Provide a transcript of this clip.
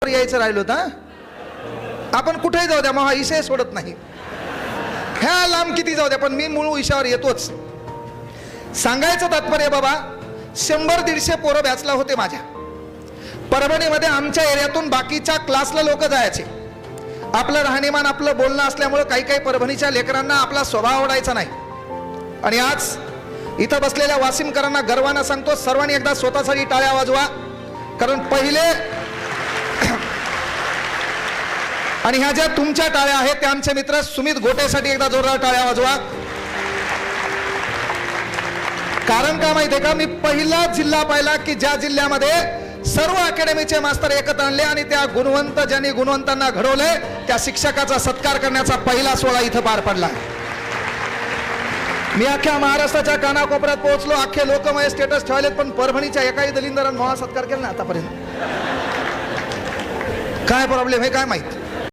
यायचं राहिलो तर आपण कुठेही जाऊ द्या, मग हा विषय सोडत नाही. ह्या लांब किती जाऊ द्या, पण मी मूळ विषयावर येतोच. सांगायचं तात्पर्य बाबा, 100-150 पोरं बॅचला होते माझ्या. परभणीमध्ये आमच्या एरियातून बाकीच्या क्लासला लोक जायचे. आपलं राहणीमान, आपलं बोलणं असल्यामुळे काही काही परभणीच्या लेकरांना आपला स्वभाव आवडायचा नाही. आणि आज इथं बसलेल्या वासिमकरांना गर्वानं सांगतो, सर्वांनी एकदा स्वतःसाठी टाळ्या वाजवा. कारण पहिले आणि ह्या ज्या तुमच्या टाळ्या आहेत त्या आमचे मित्र सुमित गोटेसाठी एकदा जोरदार टाळ्या वाजवा. कारण का माहितीये का, मी पहिला जिल्हा पाहिला की ज्या जिल्ह्यामध्ये सर्व अकॅडमीचे मास्तर एकत्र आणले आणि त्या गुणवंत, ज्यांनी गुणवंतांना घडवले त्या शिक्षकाचा सत्कार करण्याचा पहिला सोहळा इथं पार पडला. मी अख्ख्या महाराष्ट्राच्या कानाकोपऱ्यात पोहोचलो, अख्खे लोक माझे स्टेटस ठेवलेत, पण परभणीच्या एकाही दलिंदरानं मला सत्कार केला ना आतापर्यंत. काय प्रॉब्लेम आहे काय माहित.